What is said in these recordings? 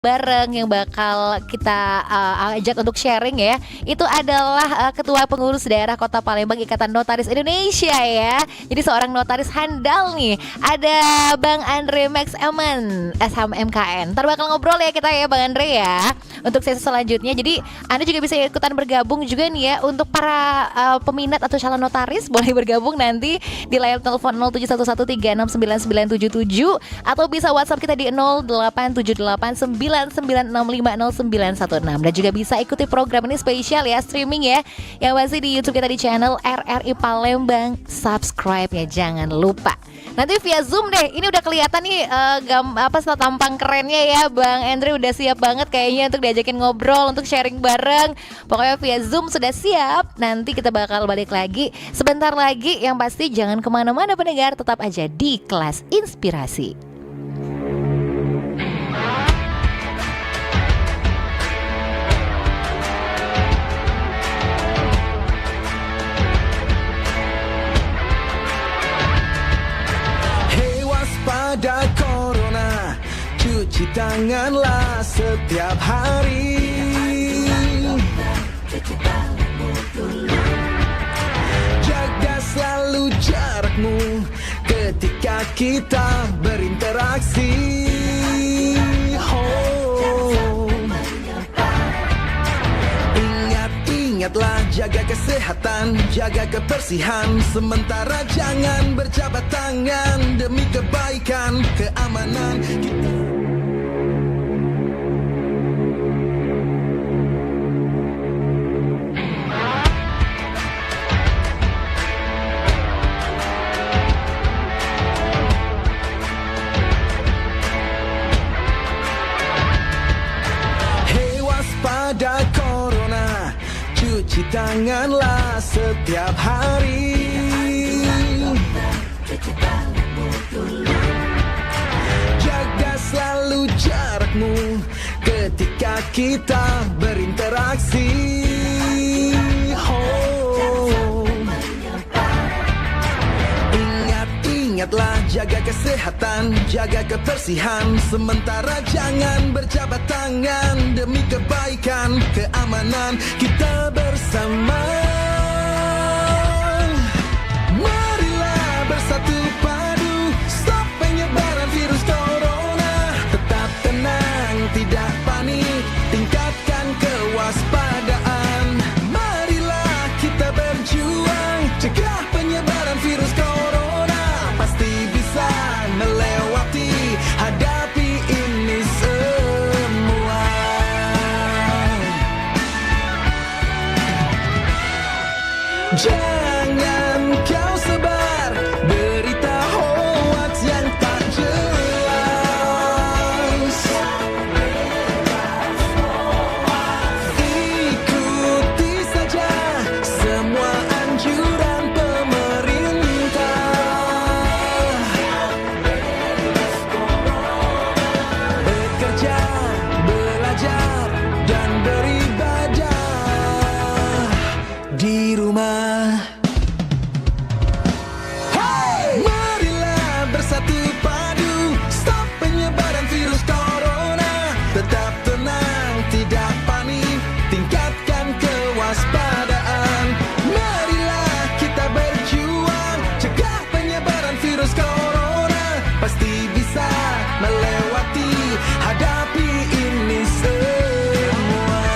bareng yang bakal kita ajak untuk sharing ya. Itu adalah Ketua Pengurus Daerah Kota Palembang Ikatan Notaris Indonesia ya. Jadi seorang notaris handal nih. Ada Bang Andre Max Eman SHMKN. Ntar bakal ngobrol ya kita ya Bang Andre ya. Untuk sesi selanjutnya. Jadi Anda juga bisa ikutan bergabung juga nih ya. Untuk para peminat atau calon notaris boleh bergabung nanti di layar telepon 0711369977 atau bisa WhatsApp kita di 087899650916 dan juga bisa ikuti program ini spesial ya, streaming ya, yang masih di YouTube kita di channel RRI Palembang. Subscribe ya, jangan lupa. Nanti via Zoom deh. Ini udah kelihatan nih tampang kerennya ya. Bang Andre udah siap banget kayaknya untuk diajakin ngobrol, untuk sharing bareng. Pokoknya via Zoom sudah siap. Nanti kita bakal balik lagi sebentar lagi. Yang pasti jangan kemana-mana pendengar, tetap aja di Kelas Inspirasi. Pada corona, cuci tanganlah setiap hari. Jaga selalu jarakmu ketika kita berinteraksi. Ingatlah jaga kesehatan, jaga kebersihan. Sementara jangan berjabat tangan demi kebaikan, keamanan kita. Hey, waspada corona, cuci tanganlah setiap hari. Jaga selalu jarakmu ketika kita berinteraksi. Ingatlah jaga kesehatan, jaga kebersihan. Sementara jangan berjabat tangan demi kebaikan, keamanan kita bersama. Marilah bersatu padu, stop penyebaran virus corona. Tetap tenang, tidak panik, tingkatkan kewaspadaan. Marilah kita berjuang, cegah penyebaran virus corona. Pasti bisa melewati, hadapi ini semua. Jangan kau sebar berita hoax yang tak jelas. Ikuti saja semua anjuran pemerintah. Bekerja, belajar, dan beribadah di rumah. Hey! Marilah bersatu padu, stop penyebaran virus corona. Tetap tenang, tidak panik, tingkatkan kewaspadaan. Marilah kita berjuang, cegah penyebaran virus corona. Pasti bisa melewati, hadapi ini semua.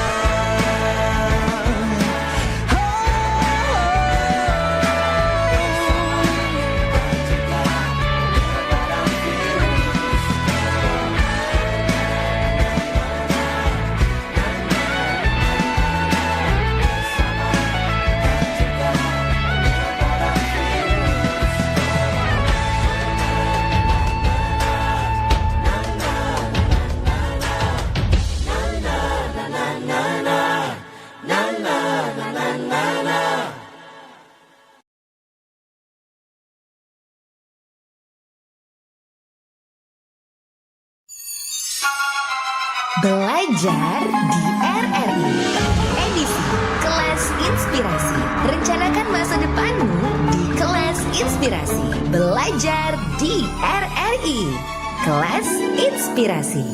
Belajar di RRI. Edisi Kelas Inspirasi. Rencanakan masa depanmu di Kelas Inspirasi. Belajar di RRI. Kelas Inspirasi.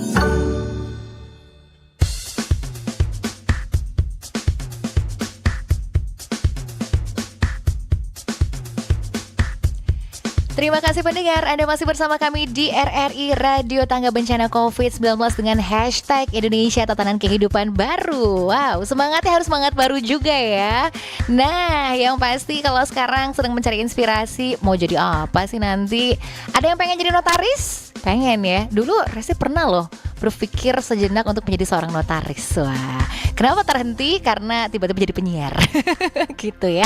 Terima kasih pendengar, Anda masih bersama kami di RRI Radio Tangga Bencana COVID-19 dengan hashtag Indonesia Tatanan Kehidupan Baru. Wow, semangatnya harus semangat baru juga ya. Nah, yang pasti kalau sekarang sedang mencari inspirasi, mau jadi apa sih nanti? Ada yang pengen jadi notaris? Pengen ya. Dulu Resi pernah loh berpikir sejenak untuk menjadi seorang notaris. Wah, kenapa terhenti? Karena tiba-tiba jadi penyiar. Gitu ya.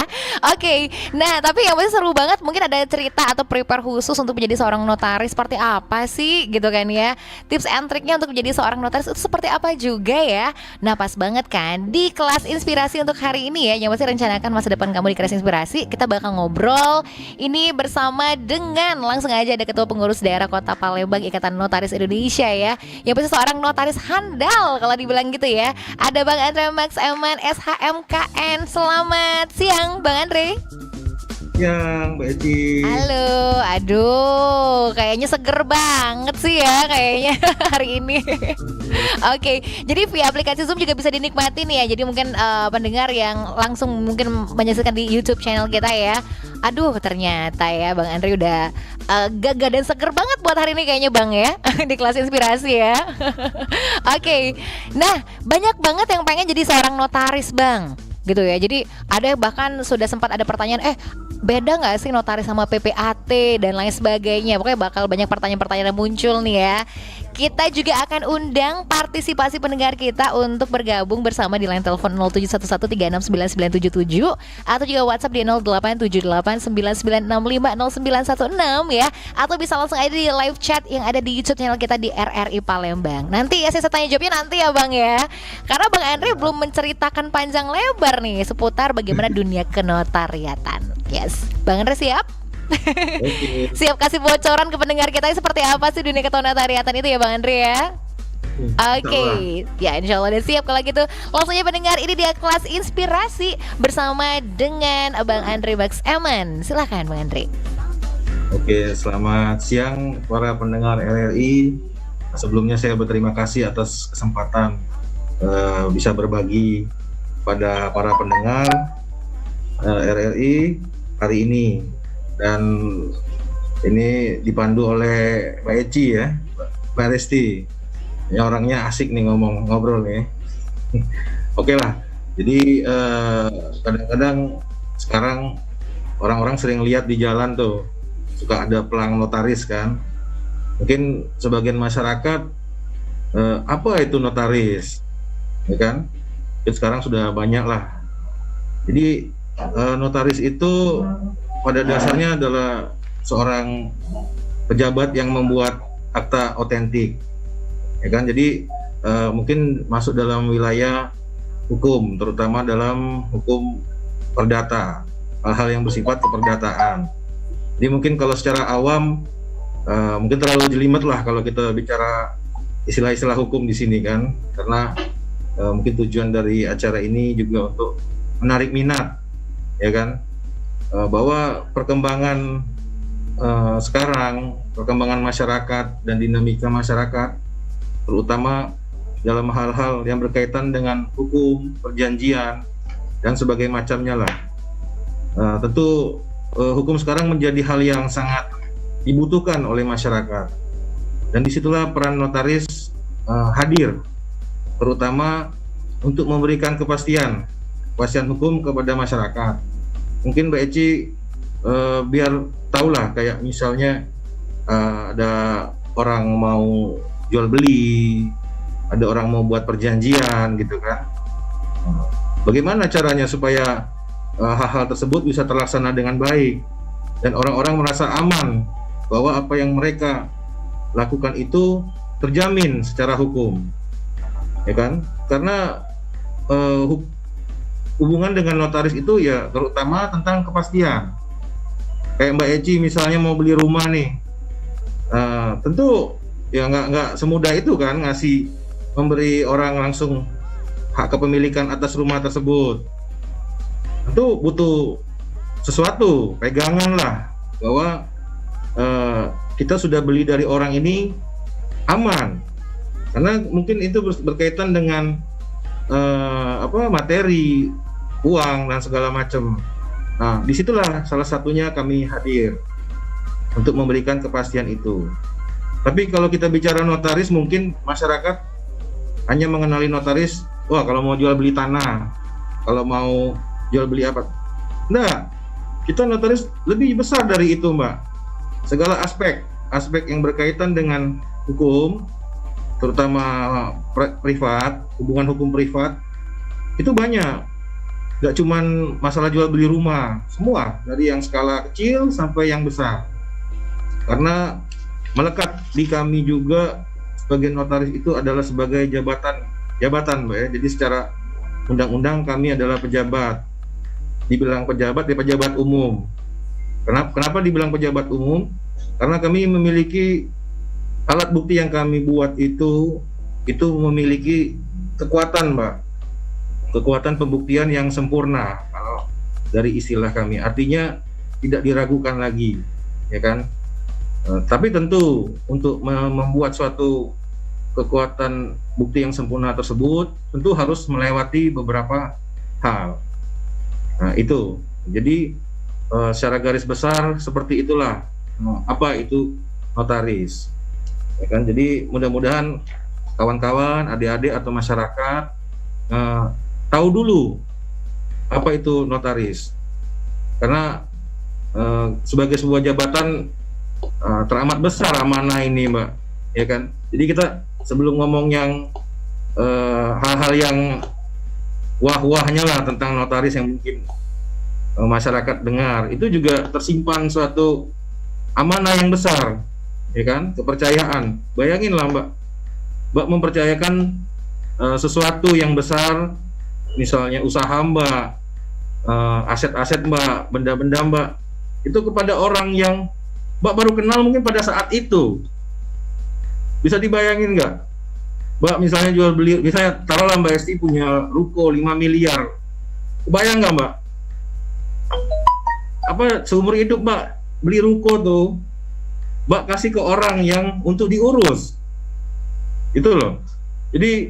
Oke, nah tapi yang pasti seru banget. Mungkin ada cerita atau prepare khusus untuk menjadi seorang notaris seperti apa sih gitu kan ya. Tips and triknya untuk menjadi seorang notaris itu seperti apa juga ya. Nah pas banget kan di kelas inspirasi untuk hari ini ya, yang pasti rencanakan masa depan kamu di kelas inspirasi. Kita bakal ngobrol ini bersama dengan langsung aja ada Ketua Pengurus Daerah Kota Palembang Ikatan Notaris Indonesia ya, yang pasti seorang notaris handal kalau dibilang gitu ya. Ada Bang Andre Max Eman SHMKN. Selamat siang Bang Andre. Yang Mbak Eci. Halo, aduh, kayaknya seger banget sih ya kayaknya hari ini. Oke, jadi via aplikasi Zoom juga bisa dinikmati nih ya. Jadi mungkin pendengar yang langsung mungkin menyaksikan di YouTube channel kita ya. Aduh, ternyata ya Bang Andre udah gagah dan seger banget buat hari ini kayaknya Bang ya di kelas inspirasi ya. Oke, nah banyak banget yang pengen jadi seorang notaris Bang. Gitu ya, jadi ada bahkan sudah sempat ada pertanyaan beda nggak sih notaris sama PPAT dan lain sebagainya. Pokoknya bakal banyak pertanyaan-pertanyaan yang muncul nih ya. Kita juga akan undang partisipasi pendengar kita untuk bergabung bersama di line telepon 0711369977 atau juga WhatsApp di 087899650916 ya, atau bisa langsung aja di live chat yang ada di YouTube channel kita di RRI Palembang. Nanti ya saya tanya jawabnya nanti ya Bang ya. Karena Bang Andre belum menceritakan panjang lebar nih seputar bagaimana dunia kenotariatan. Yes, Bang Andre siap? Oke. Siap kasih bocoran ke pendengar kita seperti apa sih dunia kenotariatan itu ya Bang Andre ya? Oke, ya insya Allah udah siap kalau gitu. Langsung aja pendengar, ini dia kelas inspirasi bersama dengan Bang Andre Max Eman. Silahkan Bang Andre. Oke, selamat siang para pendengar RRI. Sebelumnya saya berterima kasih atas kesempatan bisa berbagi pada para pendengar RRI hari ini. Dan ini dipandu oleh Mbak Eci ya, Mbak Resti. Ya, orangnya asik nih ngobrol nih. Oke lah. Jadi kadang-kadang sekarang orang-orang sering lihat di jalan tuh suka ada pelang notaris kan. Mungkin sebagian masyarakat apa itu notaris, ya kan? Jadi sekarang sudah banyak lah. Jadi notaris itu pada dasarnya adalah seorang pejabat yang membuat akta otentik, ya kan? Jadi mungkin masuk dalam wilayah hukum, terutama dalam hukum perdata, hal-hal yang bersifat keperdataan. Jadi mungkin kalau secara awam mungkin terlalu jelimet lah kalau kita bicara istilah-istilah hukum di sini kan, karena mungkin tujuan dari acara ini juga untuk menarik minat, ya kan? Bahwa perkembangan sekarang, perkembangan masyarakat dan dinamika masyarakat, terutama dalam hal-hal yang berkaitan dengan hukum, perjanjian, dan sebagainya macamnya lah. Tentu hukum sekarang menjadi hal yang sangat dibutuhkan oleh masyarakat, dan disitulah peran notaris hadir, terutama untuk memberikan kepastian hukum kepada masyarakat. Mungkin Mbak Eci biar tahulah, kayak misalnya ada orang mau jual beli, ada orang mau buat perjanjian gitu kan. Bagaimana caranya supaya hal-hal tersebut bisa terlaksana dengan baik dan orang-orang merasa aman bahwa apa yang mereka lakukan itu terjamin secara hukum, ya kan? Karena hubungan dengan notaris itu ya terutama tentang kepastian. Kayak Mbak Eci misalnya mau beli rumah nih, tentu ya nggak semudah itu kan memberi orang langsung hak kepemilikan atas rumah tersebut. Tentu butuh sesuatu, pegangan lah bahwa kita sudah beli dari orang ini aman, karena mungkin itu berkaitan dengan materi, uang dan segala macam. Nah, disitulah salah satunya kami hadir. untuk memberikan kepastian itu. Tapi kalau kita bicara notaris, mungkin masyarakat hanya mengenali notaris, wah kalau mau jual beli tanah, kalau mau jual beli apa. Nah, kita notaris lebih besar dari itu, Mbak. Segala aspek yang berkaitan dengan hukum, terutama privat, hubungan hukum privat, itu banyak. Gak cuman masalah jual beli rumah, semua dari yang skala kecil sampai yang besar. Karena melekat di kami juga sebagai notaris itu adalah sebagai jabatan Mbak ya. Jadi secara undang-undang kami adalah pejabat. Dibilang pejabat ya pejabat umum. Kenapa dibilang pejabat umum? Karena kami memiliki alat bukti yang kami buat itu memiliki kekuatan, Mbak. Kekuatan pembuktian yang sempurna kalau dari istilah kami. Artinya tidak diragukan lagi, ya kan? Tapi tentu untuk membuat suatu kekuatan bukti yang sempurna tersebut tentu harus melewati beberapa hal. Nah, itu. Jadi secara garis besar seperti itulah apa itu notaris. Ya kan? Jadi mudah-mudahan kawan-kawan, adik-adik atau masyarakat tahu dulu apa itu notaris. Karena sebagai sebuah jabatan teramat besar amanah ini, Mbak, ya kan. Jadi kita sebelum ngomong yang hal-hal yang wah-wahnya lah tentang notaris yang mungkin masyarakat dengar, itu juga tersimpan suatu amanah yang besar, ya kan, kepercayaan. Bayangin lah, Mbak mempercayakan sesuatu yang besar, misalnya usaha Mbak, aset-aset Mbak, benda-benda Mbak, itu kepada orang yang Mbak baru kenal mungkin pada saat itu. Bisa dibayangin nggak? Mbak misalnya jual beli, misalnya taruhlah Mbak Esti punya ruko 5 miliar. Kebayang nggak, Mbak? Apa seumur hidup Mbak beli ruko tuh, Mbak kasih ke orang yang untuk diurus. Itu loh. Jadi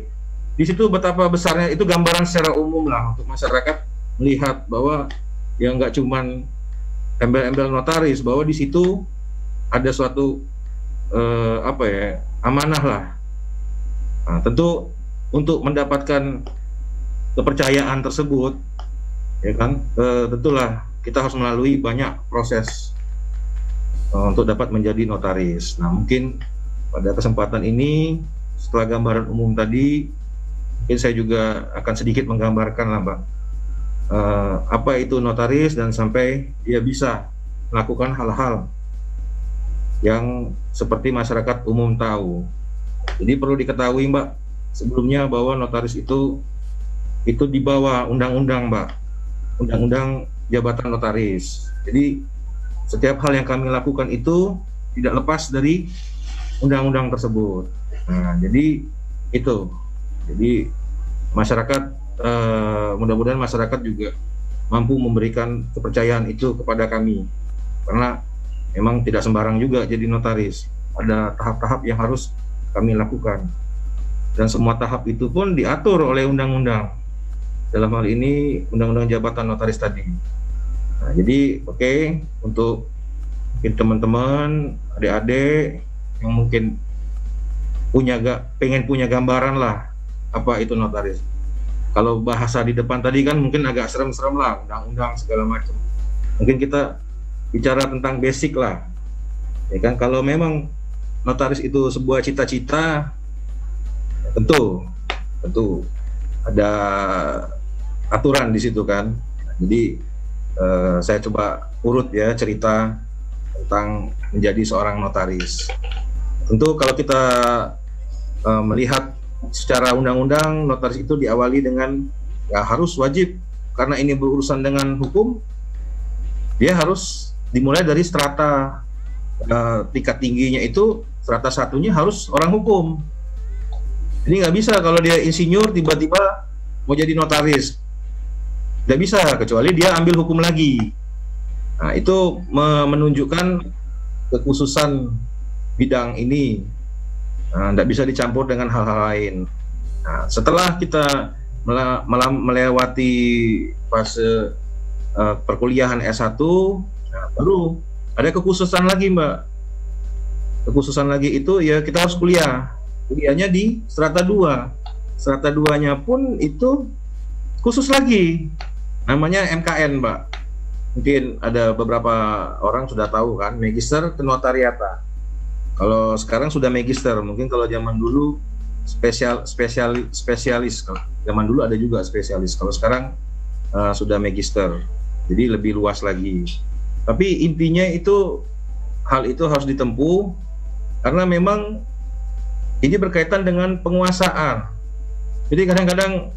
di situ betapa besarnya, itu gambaran secara umum lah untuk masyarakat melihat bahwa ya nggak cuman embel-embel notaris, bahwa di situ ada suatu amanah lah. Nah, tentu untuk mendapatkan kepercayaan tersebut, ya kan, tentulah kita harus melalui banyak proses untuk dapat menjadi notaris. Nah, mungkin pada kesempatan ini setelah gambaran umum tadi, mungkin saya juga akan sedikit menggambarkan lah, Mbak, apa itu notaris dan sampai dia bisa melakukan hal-hal yang seperti masyarakat umum tahu. Jadi perlu diketahui, Mbak, sebelumnya bahwa notaris itu di bawah undang-undang, Mbak, undang-undang jabatan notaris. Jadi setiap hal yang kami lakukan itu tidak lepas dari undang-undang tersebut. Nah, jadi itu. Jadi masyarakat, mudah-mudahan masyarakat juga mampu memberikan kepercayaan itu kepada kami, karena memang tidak sembarang juga jadi notaris. Ada tahap-tahap yang harus kami lakukan, dan semua tahap itu pun diatur oleh undang-undang. Dalam hal ini undang-undang jabatan notaris tadi. Nah, jadi untuk mungkin teman-teman, adik-adik yang mungkin pengen punya gambaran lah apa itu notaris. Kalau bahasa di depan tadi kan mungkin agak serem-serem lah, undang-undang segala macam. Mungkin kita bicara tentang basic lah, ya kan. Kalau memang notaris itu sebuah cita-cita, ya tentu ada aturan di situ kan. Jadi saya coba urut ya cerita tentang menjadi seorang notaris. Tentu kalau kita melihat secara undang-undang, notaris itu diawali dengan ya harus wajib, karena ini berurusan dengan hukum, dia harus dimulai dari strata tingkat tingginya itu, strata satunya harus orang hukum. Jadi nggak bisa kalau dia insinyur tiba-tiba mau jadi notaris, nggak bisa, kecuali dia ambil hukum lagi. Nah, itu menunjukkan kekhususan bidang ini. Nggak bisa dicampur dengan hal-hal lain. Nah, setelah kita melewati fase perkuliahan S1, baru ada kekhususan lagi Mbak. Kekhususan lagi itu ya kita harus kuliah. Kuliahnya di strata 2. Strata 2-nya pun itu khusus lagi. Namanya MKN Mbak. Mungkin ada beberapa orang sudah tahu kan, Magister Kenotariatan. Kalau sekarang sudah Magister, mungkin kalau zaman dulu spesialis. Kalau zaman dulu ada juga spesialis. Kalau sekarang sudah Magister. Jadi lebih luas lagi. Tapi intinya itu hal itu harus ditempuh karena memang ini berkaitan dengan penguasaan. Jadi kadang-kadang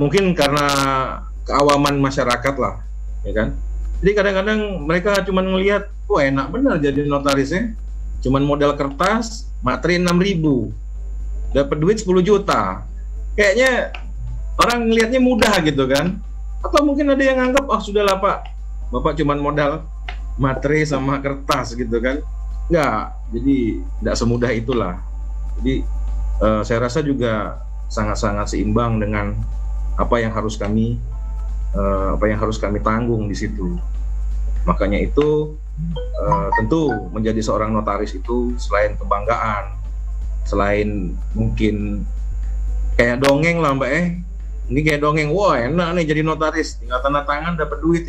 mungkin karena keawaman masyarakat lah, ya kan. Jadi kadang-kadang mereka cuma ngelihat, wah enak benar jadi notarisnya. Cuman modal kertas, materi 6.000, dapat duit 10 juta. Kayaknya orang ngelihatnya mudah gitu kan. Atau mungkin ada yang nganggap, oh sudahlah Pak, Bapak cuman modal materi sama kertas gitu kan. Enggak, jadi tidak semudah itulah. Jadi saya rasa juga sangat-sangat seimbang dengan apa yang harus kami tanggung di situ. Makanya itu tentu menjadi seorang notaris itu selain kebanggaan, selain mungkin kayak dongeng lah Mbak ini kayak dongeng, wah enak nih jadi notaris, tinggal tanda tangan dapat duit,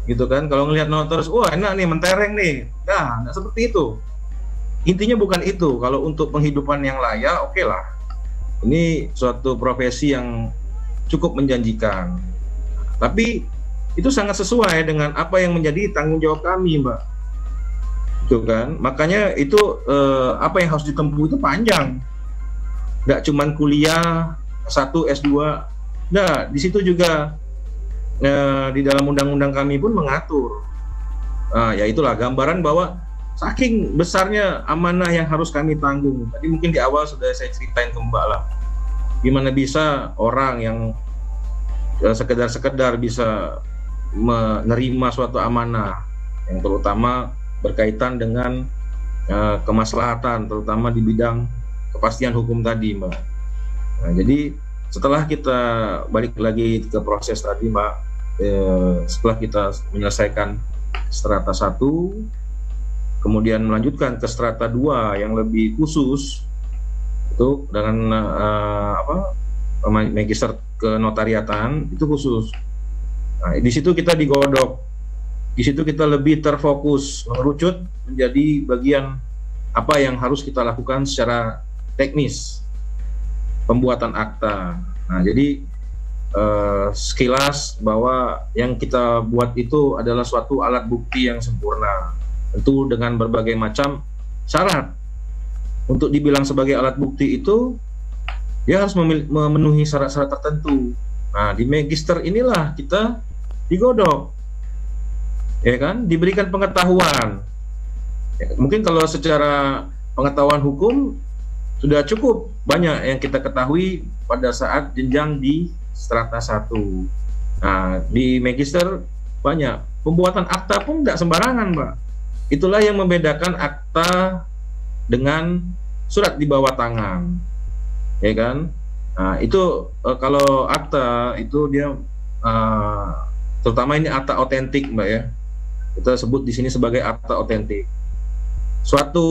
gitu kan. Kalau ngelihat notaris, wah enak nih mentereng nih, nggak seperti itu. Intinya bukan itu. Kalau untuk penghidupan yang layak, oke lah, ini suatu profesi yang cukup menjanjikan, tapi itu sangat sesuai dengan apa yang menjadi tanggung jawab kami Mbak, itu kan. Makanya itu apa yang harus ditempuh itu panjang, nggak cuman kuliah S1, S2. Nah, di situ juga di dalam undang-undang kami pun mengatur. Ya itulah gambaran bahwa saking besarnya amanah yang harus kami tanggung. Tadi mungkin di awal sudah saya ceritain ke Mbak lah, gimana bisa orang yang sekedar bisa menerima suatu amanah yang terutama berkaitan dengan kemaslahatan, terutama di bidang kepastian hukum tadi Mbak. Nah, jadi setelah kita balik lagi ke proses tadi Mbak, setelah kita menyelesaikan strata 1, kemudian melanjutkan ke strata 2 yang lebih khusus itu dengan Magister Kenotariatan itu khusus. Nah, di situ kita digodok, di situ kita lebih terfokus, mengerucut menjadi bagian apa yang harus kita lakukan secara teknis, pembuatan akta. Nah, jadi sekilas bahwa yang kita buat itu adalah suatu alat bukti yang sempurna, tentu dengan berbagai macam syarat. Untuk dibilang sebagai alat bukti itu, dia harus memenuhi syarat-syarat tertentu. Nah, di Magister inilah kita digodok, ya kan, diberikan pengetahuan. Ya, mungkin kalau secara pengetahuan hukum sudah cukup banyak yang kita ketahui pada saat jenjang di strata 1. Nah, di Magister banyak. Pembuatan akta pun tidak sembarangan, Mbak. Itulah yang membedakan akta dengan surat di bawah tangan, ya kan. Nah, itu kalau akta itu dia terutama ini akta otentik Mbak ya, kita sebut di sini sebagai akta otentik. Suatu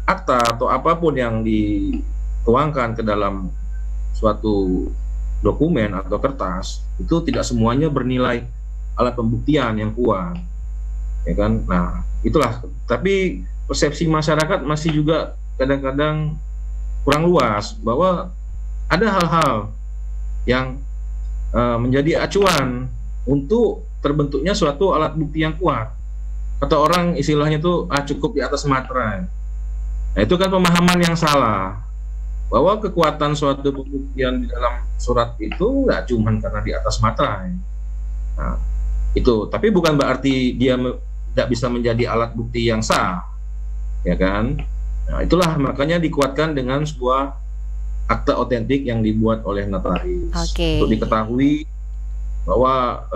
akta atau apapun yang dituangkan ke dalam suatu dokumen atau kertas itu tidak semuanya bernilai alat pembuktian yang kuat, ya kan. Nah, itulah. Tapi persepsi masyarakat masih juga kadang-kadang kurang luas bahwa ada hal-hal yang menjadi acuan untuk terbentuknya suatu alat bukti yang kuat. Kata orang istilahnya itu cukup di atas materai. Nah, itu kan pemahaman yang salah, bahwa kekuatan suatu pembuktian di dalam surat itu nggak cuma karena di atas materai. Nah, itu, tapi bukan berarti dia tidak bisa menjadi alat bukti yang sah, ya kan. Nah, itulah makanya dikuatkan dengan sebuah akta otentik yang dibuat oleh notaris. Untuk diketahui bahwa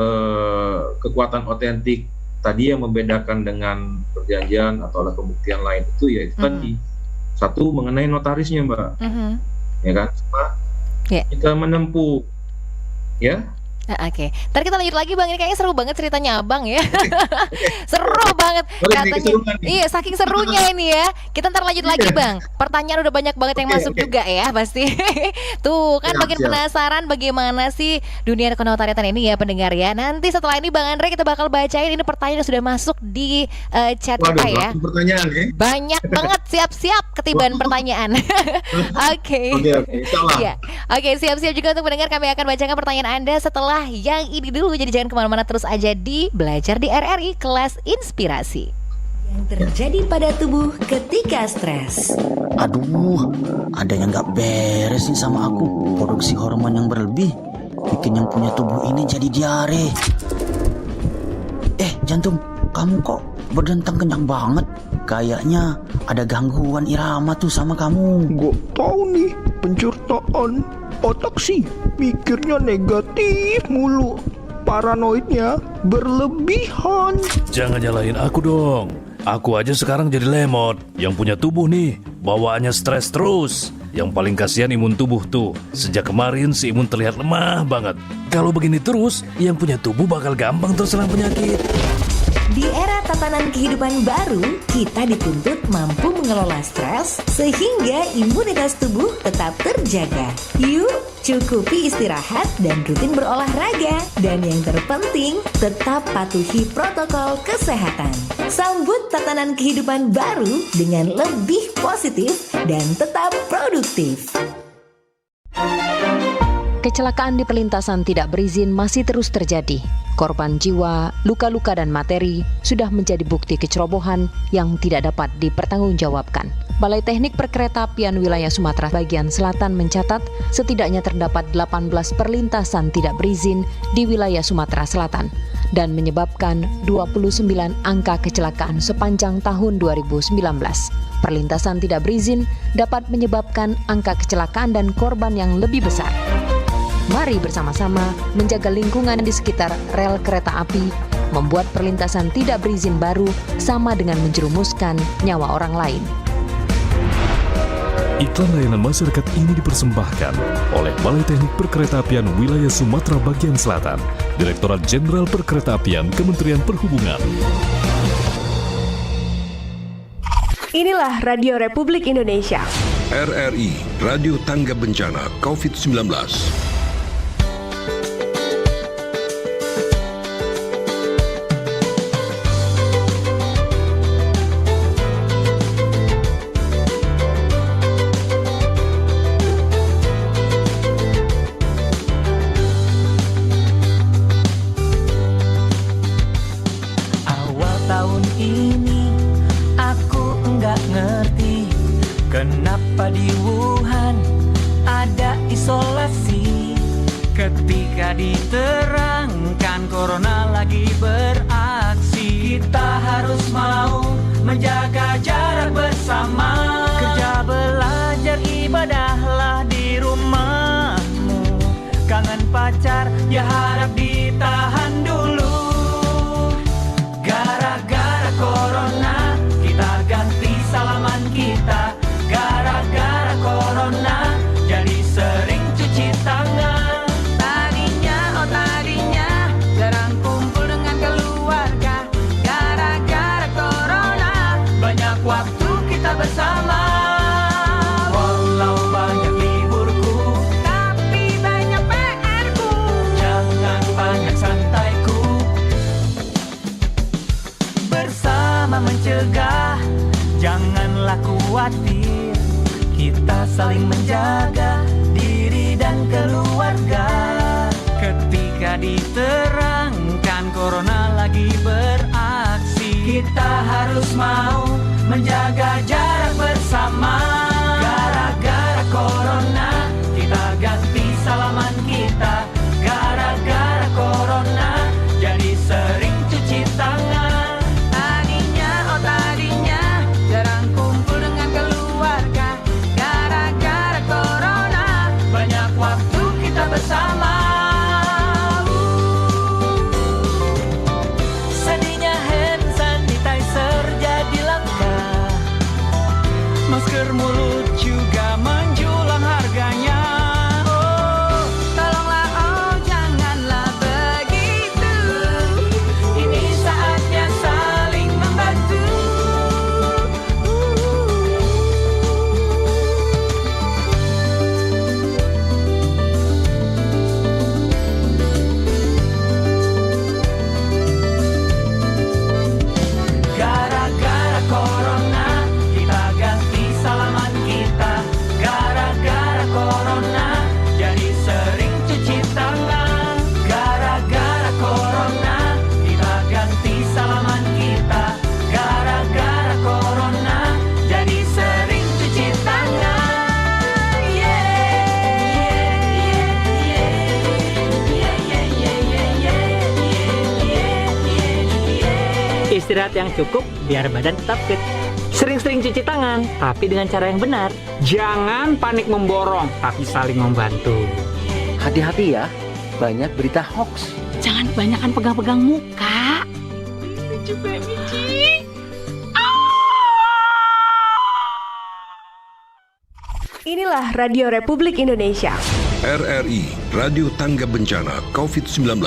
kekuatan otentik tadi yang membedakan dengan perjanjian atau alat pembuktian lain itu ya itu tadi, satu mengenai notarisnya Mbak, ya kan. Kita menempuh ya Oke, ntar kita lanjut lagi Bang. Ini kayaknya seru banget ceritanya Abang ya. Seru banget Boleh nih, katanya. keseruan nih. Iya, saking serunya ini ya. Kita ntar lanjut lagi Bang. Pertanyaan udah banyak banget yang Oke, masuk oke. juga ya pasti. Tuh kan Siap, makin siap. penasaran bagaimana sih dunia kenotariatan ini ya pendengar ya. Nanti setelah ini Bang Andre kita bakal bacain ini pertanyaan yang sudah masuk di chat Waduh, kita ya. langsung pertanyaan ya. Banyak banget, siap-siap ketiban pertanyaan. Oke. Oke, insyaallah. Iya. Oke, siap-siap juga untuk mendengar. Kami akan bacakan pertanyaan Anda setelah yang ini dulu. Jadi jangan kemana-mana, terus aja di Belajar di RRI Kelas Inspirasi. Yang terjadi pada tubuh ketika stres. Aduh, ada yang gak beres nih sama aku. Produksi hormon yang berlebih bikin yang punya tubuh ini jadi diare. Jantung, kamu kok berdentang kencang banget? Kayaknya ada gangguan irama tuh sama kamu. Gak tahu nih, pencernaan otak sih mikirnya negatif mulu. Paranoidnya berlebihan. Jangan nyalahin aku dong. Aku aja sekarang jadi lemot. Yang punya tubuh nih, bawaannya stres terus. Yang paling kasihan imun tubuh tuh. Sejak kemarin si imun terlihat lemah banget. Kalau begini terus, yang punya tubuh bakal gampang terserang penyakit. Di era tatanan kehidupan baru, kita dituntut mampu mengelola stres sehingga imunitas tubuh tetap terjaga. Yuk, cukupi istirahat dan rutin berolahraga. Dan yang terpenting, tetap patuhi protokol kesehatan. Sambut tatanan kehidupan baru dengan lebih positif dan tetap produktif. Kecelakaan di perlintasan tidak berizin masih terus terjadi. Korban jiwa, luka-luka dan materi sudah menjadi bukti kecerobohan yang tidak dapat dipertanggungjawabkan. Balai Teknik Perkeretaapian Wilayah Sumatera Bagian Selatan mencatat setidaknya terdapat 18 perlintasan tidak berizin di wilayah Sumatera Selatan dan menyebabkan 29 angka kecelakaan sepanjang tahun 2019. Perlintasan tidak berizin dapat menyebabkan angka kecelakaan dan korban yang lebih besar. Mari bersama-sama menjaga lingkungan di sekitar rel kereta api, membuat perlintasan tidak berizin baru sama dengan menjerumuskan nyawa orang lain. Iklan layanan masyarakat ini dipersembahkan oleh Balai Teknik Perkeretaapian Wilayah Sumatera Bagian Selatan, Direktorat Jenderal Perkeretaapian Kementerian Perhubungan. Inilah Radio Republik Indonesia. RRI, Radio Tangga Bencana COVID-19. Awal tahun ini aku enggak ngerti kenapa di Wuhan ada isolasi. Ketika diterangkan corona lagi beraksi, kita harus mau menjaga jarak bersama. Kerja, belajar, ibadahlah di rumahmu. Kangen pacar ya harap ditahan dulu. Gara-gara corona kita ganti salaman kita. Gara-gara corona jadi sering cuci tangan. Tadinya jarang kumpul dengan keluarga. Gara-gara corona banyak waktu kita bersama. Walau banyak liburku, tapi banyak PR-ku. Jangan banyak santaiku. Bersama mencegah, janganlah khawatir. Kita saling menjaga diri dan keluarga. Ketika diterangkan corona lagi beraksi, kita harus mau menjaga jarak bersama. Gara-gara corona kita ganti salaman kita. Gara-gara corona jadi sering cuci tangan. Tadinya jarang kumpul dengan keluarga. Gara-gara corona banyak waktu kita bersama. Sedihnya hand sanitizer jadi langka. Masker mulut juga menjulang harganya. Oh, tolonglah, oh janganlah istirahat yang cukup biar badan tetap fit. Sering-sering cuci tangan, tapi dengan cara yang benar. Jangan panik memborong, tapi saling membantu. Hati-hati ya, banyak berita hoax. Jangan kebanyakan pegang-pegang muka. Inilah Radio Republik Indonesia. RRI, Radio Tangga Bencana COVID-19.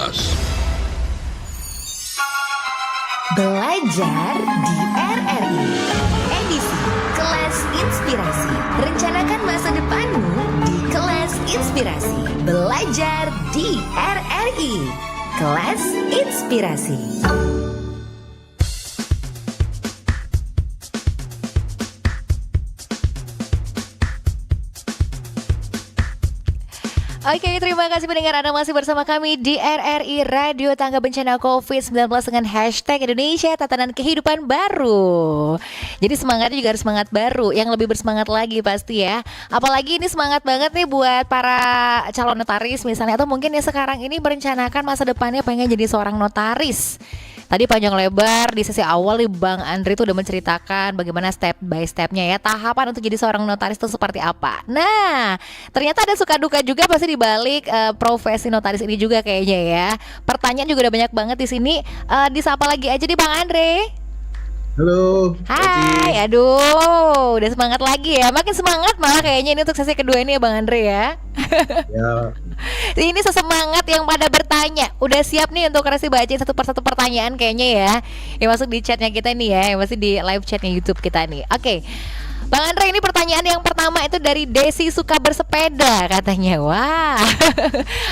Belajar di RRI. Edisi Kelas Inspirasi. Rencanakan masa depanmu di Kelas Inspirasi. Belajar di RRI. Kelas Inspirasi. Oke, terima kasih pendengar, Anda masih bersama kami di RRI Radio Tangga Bencana COVID-19 dengan hashtag Indonesia Tatanan Kehidupan Baru. Jadi semangatnya juga harus semangat baru, yang lebih bersemangat lagi pasti ya. Apalagi ini semangat banget nih buat para calon notaris misalnya, atau mungkin ya sekarang ini merencanakan masa depannya pengen jadi seorang notaris. Tadi panjang lebar di sesi awal nih Bang Andre tuh udah menceritakan bagaimana step by stepnya ya, tahapan untuk jadi seorang notaris itu seperti apa. Nah, ternyata ada suka duka juga pasti di balik profesi notaris ini juga kayaknya ya. Pertanyaan juga udah banyak banget di sini. Disapa lagi aja nih Bang Andre. Halo. Hai, aduh, udah semangat lagi ya. Makin semangat malah kayaknya ini untuk sesi kedua ini ya Bang Andre ya. Ya. Ini sesemangat yang pada bertanya. Udah siap nih untuk kasih bacain satu persatu pertanyaan kayaknya ya. Yang masuk di chatnya kita nih ya, yang masih di live chatnya YouTube kita nih. Oke. Bang Andre, ini pertanyaan yang pertama itu dari Desi Suka Bersepeda katanya. Wah.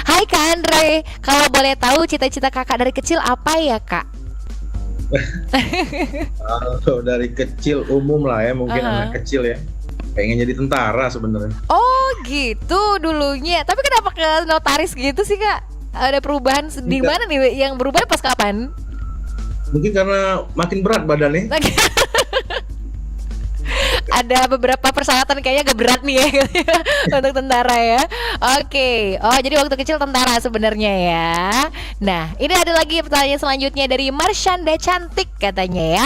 Hai Kak Andre, kalau boleh tahu cita-cita kakak dari kecil apa ya Kak? Kalau dari kecil umum lah ya, mungkin anak kecil ya pengen jadi tentara sebenarnya. Oh gitu dulunya. Tapi kenapa ke notaris gitu sih Kak? Ada perubahan di mana nih? Yang berubah pas kapan? Mungkin karena makin berat badannya. Ada beberapa persyaratan kayaknya agak berat nih ya untuk tentara ya. Oke. Oh, jadi waktu kecil tentara sebenarnya ya. Nah, ini ada lagi pertanyaan selanjutnya dari Marshanda Cantik katanya ya.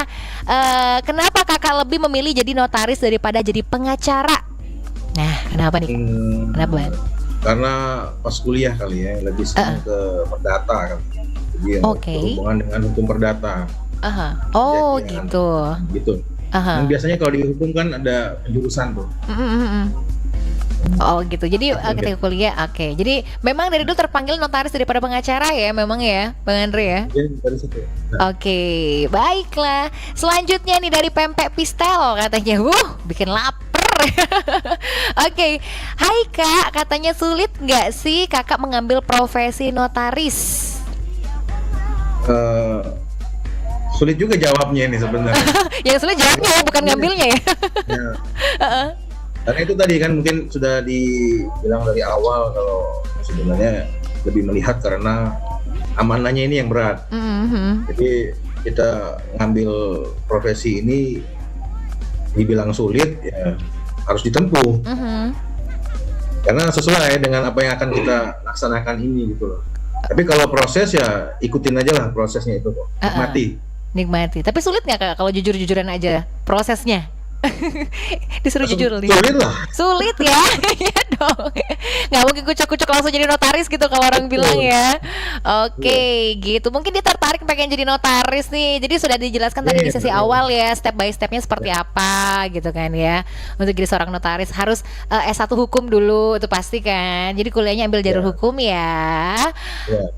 Kenapa kakak lebih memilih jadi notaris daripada jadi pengacara? Nah, kenapa nih? Kenapa? Karena pas kuliah kali ya, lebih senang ke perdata kan. Jadi berhubungan dengan hukum perdata. Oh, gitu. Gitu. Yang biasanya kalau di hukum kan ada penjurusan tuh. Oh gitu. Jadi ketika kuliah, oke. Jadi memang dari dulu terpanggil notaris daripada pengacara ya, memang ya, Bang Andre ya. Oke, baiklah. Selanjutnya nih dari Pempek Pistel katanya, bikin lapar. Oke, hai Kak, katanya sulit nggak sih kakak mengambil profesi notaris? Sulit juga jawabnya ini sebenarnya. Yang sulit jawabnya ya, bukan ngambilnya ya. Karena itu tadi kan mungkin sudah dibilang dari awal kalau sebenarnya lebih melihat karena amanahnya ini yang berat. Jadi kita ngambil profesi ini dibilang sulit ya harus ditempuh. Karena sesuai dengan apa yang akan kita laksanakan ini gitu loh. Tapi kalau proses ya ikutin aja lah prosesnya itu kok. Nikmati. Tapi sulit nggak Kak kalau jujur-jujuran aja prosesnya? Disuruh jujur nih. Sulit lah. Sulit ya. Iya dong. Nggak mungkin kucuk-kucuk langsung jadi notaris gitu kalau orang bilang ya. Oke, gitu. Mungkin dia tertarik pengen jadi notaris nih. Jadi sudah dijelaskan tadi di sesi awal ya, step by stepnya seperti apa gitu kan ya. Untuk jadi seorang notaris harus S1 hukum dulu, itu pasti kan. Jadi kuliahnya ambil jalur hukum ya.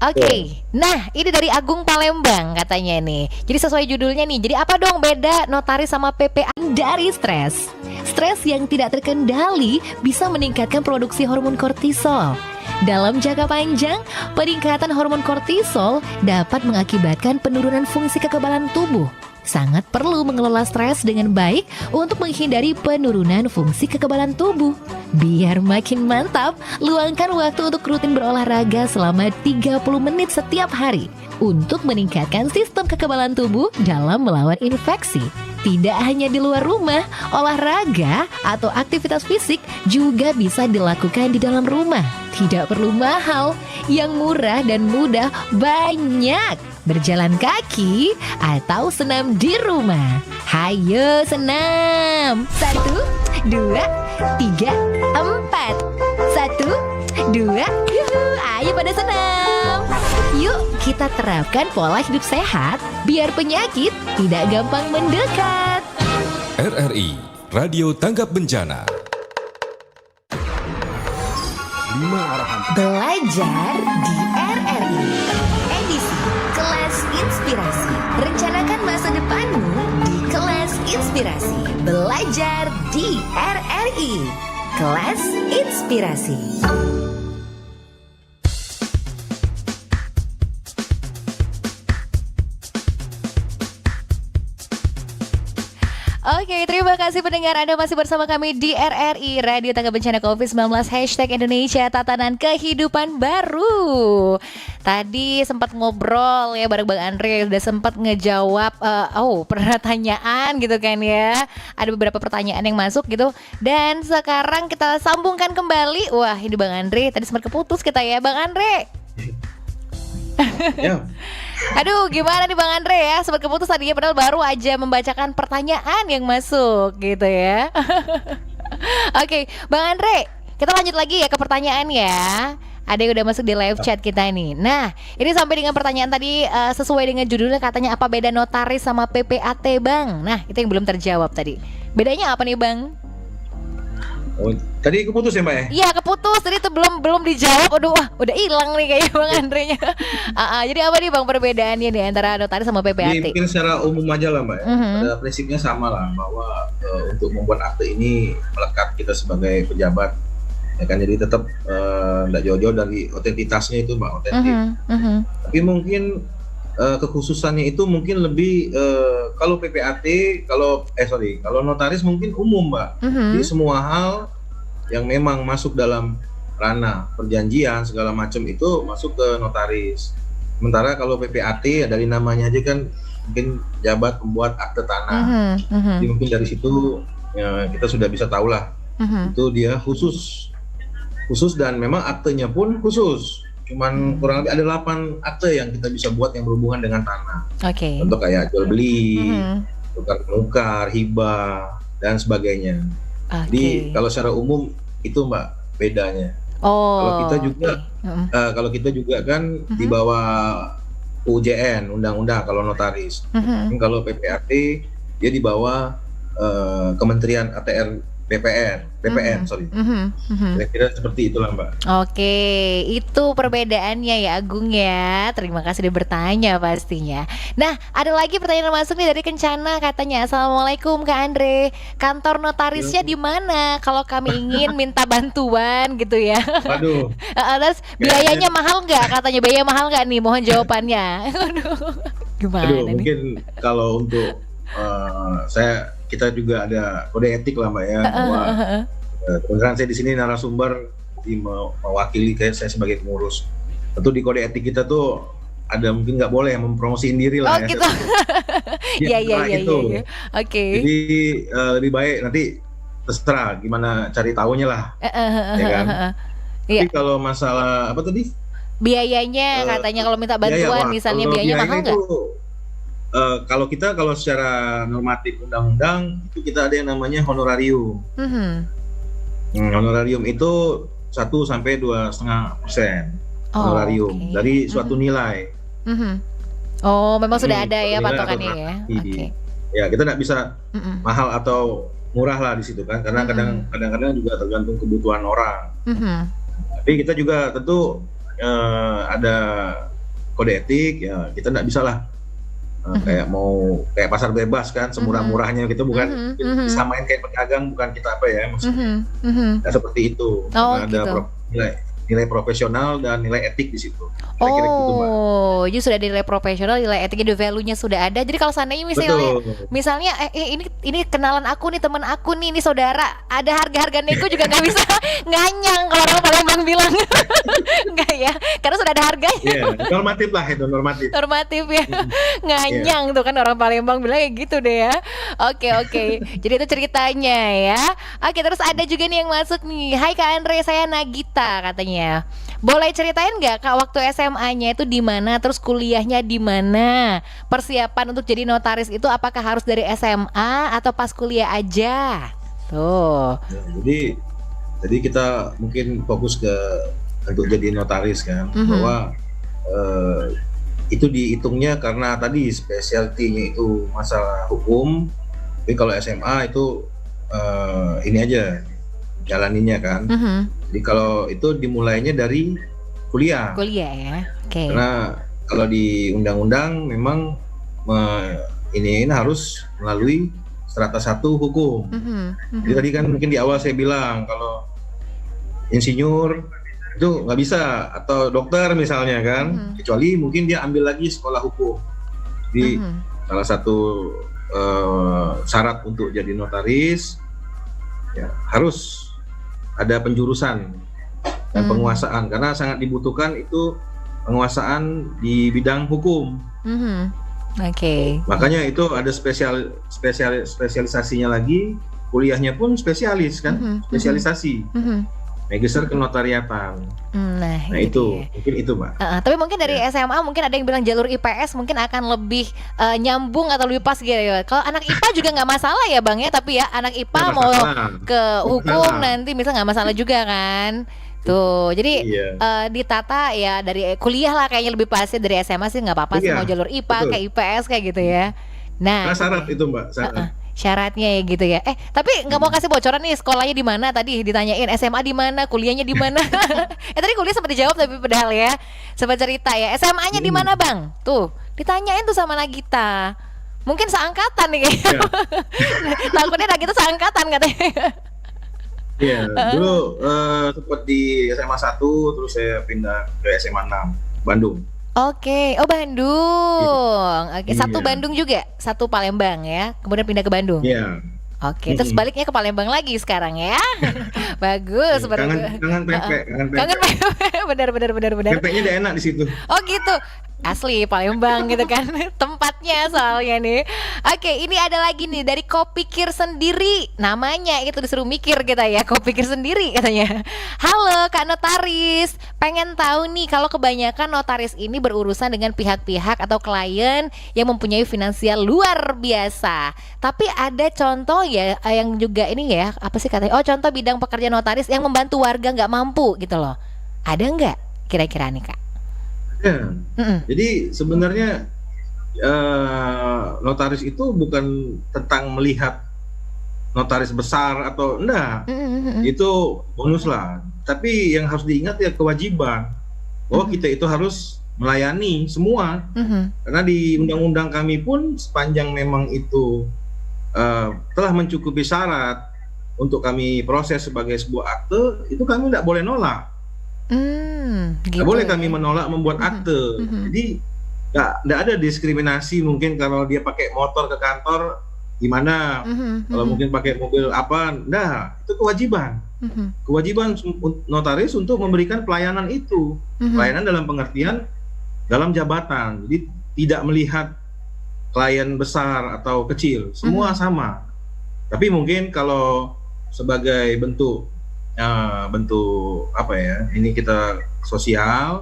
Oke. Nah, ini dari Agung Palembang katanya nih. Jadi sesuai judulnya nih. Jadi apa dong beda notaris sama PPA? Dari stres. Stres yang tidak terkendali bisa meningkatkan produksi hormon kortisol. Dalam jangka panjang, peningkatan hormon kortisol dapat mengakibatkan penurunan fungsi kekebalan tubuh. Sangat perlu mengelola stres dengan baik untuk menghindari penurunan fungsi kekebalan tubuh. Biar makin mantap, luangkan waktu untuk rutin berolahraga selama 30 menit setiap hari untuk meningkatkan sistem kekebalan tubuh dalam melawan infeksi. tidak hanya di luar rumah, olahraga atau aktivitas fisik juga bisa dilakukan di dalam rumah. Tidak perlu mahal, yang murah dan mudah banyak. Berjalan kaki atau senam di rumah. Hayo senam. 1, 2, 3, 4. 1, 2, yuhu, ayo pada senam. Yuk kita terapkan pola hidup sehat biar penyakit tidak gampang mendekat. RRI Radio Tanggap Bencana. 5 arahan belajar di RRI. Edisi Kelas Inspirasi. Rencanakan masa depanmu di Kelas Inspirasi. Belajar di RRI. Kelas Inspirasi. Oke, terima kasih pendengar, Anda masih bersama kami di RRI Radio Tanggap Bencana COVID-19 #Indonesia Tatanan Kehidupan Baru. Tadi sempat ngobrol ya bareng Bang Andre, udah sempat ngejawab pertanyaan gitu kan ya. Ada beberapa pertanyaan yang masuk gitu. Dan sekarang kita sambungkan kembali. Wah, ini Bang Andre, tadi sempat keputus kita ya Bang Andre. Ya. Aduh, gimana nih Bang Andre ya? Sempat keputus tadi ya, padahal baru aja membacakan pertanyaan yang masuk gitu ya. Oke, Bang Andre, kita lanjut lagi ya ke pertanyaan ya. Ada yang udah masuk di live chat kita nih. Nah, ini sampai dengan pertanyaan tadi sesuai dengan judulnya, katanya apa beda notaris sama PPAT Bang? Nah, itu yang belum terjawab tadi. Bedanya apa nih Bang? Oh, tadi keputus ya Mbak ya? Iya keputus, tadi itu belum dijawab. Aduh, udah hilang nih kayaknya Bang Andre-nya. Jadi apa nih Bang perbedaannya nih antara notaris sama PPAT? Mungkin secara umum aja lah Mbak ya. Pada prinsipnya sama lah, bahwa untuk membuat akte ini melekat kita sebagai pejabat, ya kan, jadi tetap nggak jauh-jauh dari otentitasnya itu Mbak, otentik. Tapi mungkin kekhususannya itu mungkin lebih kalau PPAT, kalau notaris mungkin umum Mbak. Jadi semua hal yang memang masuk dalam ranah perjanjian segala macam itu masuk ke notaris. Sementara kalau PPAT dari namanya aja kan mungkin jabat pembuat akte tanah. Jadi mungkin dari situ ya, kita sudah bisa tahu lah itu dia khusus dan memang aktenya pun khusus. Cuman kurang lebih ada 8 akte yang kita bisa buat yang berhubungan dengan tanah. Oke. Contoh kayak jual beli, tukar-menukar, hibah dan sebagainya. Jadi kalau secara umum itu Mbak bedanya. Kalau kita juga kan di bawah UJN, undang-undang kalau notaris. Kalau PPAT dia di bawah Kementerian ATR BPN, kira-kira seperti itulah Mbak. Oke, itu perbedaannya ya Agung ya. Terima kasih sudah bertanya pastinya. Nah, ada lagi pertanyaan masuk nih dari Kencana, katanya Assalamualaikum Kak Andre, kantor notarisnya di mana kalau kami ingin minta bantuan gitu ya. Waduh. Terus biayanya mahal nggak? Katanya biaya mahal nggak nih? Mohon jawabannya. Gimana nih? Mungkin kalau untuk kita juga ada kode etik lah Mbak ya, bahwa kebetulan saya di sini narasumber mewakili saya sebagai pengurus. Tentu di kode etik kita tuh ada mungkin nggak boleh mempromosiin diri lah ya. Gitu. Iya. Oke. Jadi lebih baik nanti terserah gimana cari tahunya lah. Ya kan. Tapi kalau masalah apa tadi? Biayanya katanya kalau minta bantuan misalnya biayanya mahal nggak? Kalau secara normatif undang-undang itu kita ada yang namanya honorarium. Honorarium itu 1-2,5% honorarium dari suatu nilai. Oh, memang sudah ada ya patokannya ya. Ya, kita nggak bisa mahal atau murah lah di situ kan, karena kadang-kadang juga tergantung kebutuhan orang. Tapi kita juga tentu ada kode etik ya, kita nggak bisa lah kayak pasar bebas kan, semurah-murahnya gitu, bukan disamain kayak pedagang, bukan kita apa ya maksudnya. Nah, seperti itu. Ada nilai profesional dan nilai etik di situ. Kira-kira gitu, Mbak. Jadi sudah ada nilai profesional, nilai etiknya, value-nya sudah ada. Jadi kalau seandainya misalnya ini kenalan aku nih, teman aku nih, ini saudara, ada harga nego juga nggak bisa nganyang kalau orang Palembang bilang. Enggak ya, karena sudah ada harganya Iya, normatif lah itu, normatif. Normatif ya. Nganyang tuh kan orang Palembang bilang kayak gitu deh ya. Oke. Jadi itu ceritanya ya. Oke, terus ada juga nih yang masuk nih. Hai Kak Andre, saya Nagita katanya. Boleh ceritain nggak Kak waktu SMA-nya itu di mana, terus kuliahnya di mana? Persiapan untuk jadi notaris itu apakah harus dari SMA atau pas kuliah aja? Tuh. Ya, jadi kita mungkin fokus untuk jadi notaris kan, bahwa itu dihitungnya karena tadi spesialtinya itu masalah hukum. Tapi kalau SMA itu ini aja jalaninnya kan. Jadi kalau itu dimulainya dari kuliah. Kuliah ya. Oke. Karena kalau di undang-undang memang ini harus melalui strata 1 hukum. Jadi tadi kan mungkin di awal saya bilang kalau insinyur itu nggak bisa, atau dokter misalnya kan, kecuali mungkin dia ambil lagi sekolah hukum. Di salah satu syarat untuk jadi notaris ya harus ada penjurusan dan penguasaan, karena sangat dibutuhkan itu penguasaan di bidang hukum. Oke. Makanya itu ada spesialisasinya lagi, kuliahnya pun spesialis kan, spesialisasi. Magister kenotariatan. Nah itu mungkin itu Mbak. Tapi mungkin dari SMA mungkin ada yang bilang jalur IPS mungkin akan lebih nyambung atau lebih pas gitu ya. Kalau anak IPA juga nggak masalah ya Bang ya, tapi ya anak IPA mau ke hukum nanti misalnya nggak masalah juga kan. Tuh, jadi ditata ya dari kuliah lah kayaknya lebih pasnya, dari SMA sih nggak apa-apa sih mau jalur IPA kayak IPS kayak gitu ya. Nah, syarat itu Mbak, syaratnya ya gitu ya. Tapi nggak mau kasih bocoran nih sekolahnya di mana tadi ditanyain, SMA di mana, kuliahnya di mana. Tadi kuliah sempat dijawab tapi padahal ya sempat cerita ya. SMA-nya di mana Bang? Tuh ditanyain tuh sama Nagita. Mungkin seangkatan nih kayaknya. Takutnya Nagita seangkatan katanya. Iya, dulu sempat di SMA 1, terus saya pindah ke SMA 6 Bandung. Oke, Bandung. Oke, satu Bandung juga, satu Palembang ya. Kemudian pindah ke Bandung. Iya. Oke, terus baliknya ke Palembang lagi sekarang ya. Bagus, kangen pempek. Benar. Pempeknya udah enak di situ. Oh gitu. Asli Palembang gitu kan tempatnya soalnya nih. Oke, ini ada lagi nih dari Kopikir Sendiri. Namanya itu disuruh mikir kita ya, Kopikir Sendiri katanya. Halo Kak Notaris, pengen tahu nih kalau kebanyakan notaris ini berurusan dengan pihak-pihak atau klien yang mempunyai finansial luar biasa. Tapi ada contoh ya yang juga ini ya, apa sih katanya? Oh, contoh bidang pekerjaan notaris yang membantu warga nggak mampu gitu loh. Ada nggak kira-kira nih Kak? Ya. Jadi sebenarnya notaris itu bukan tentang melihat notaris besar atau enggak, itu bonus lah. Tapi yang harus diingat ya kewajiban bahwa kita itu harus melayani semua. Karena di undang-undang kami pun sepanjang memang itu telah mencukupi syarat untuk kami proses sebagai sebuah akte, itu kami tidak boleh nolak. Nggak boleh kami menolak membuat akte. Jadi nggak ada diskriminasi. Mungkin kalau dia pakai motor ke kantor gimana, kalau mungkin pakai mobil apa, nah itu kewajiban. Kewajiban notaris untuk memberikan pelayanan itu, pelayanan dalam pengertian dalam jabatan. Jadi tidak melihat klien besar atau kecil, semua sama. Tapi mungkin kalau sebagai bentuk apa ya, ini kita sosial,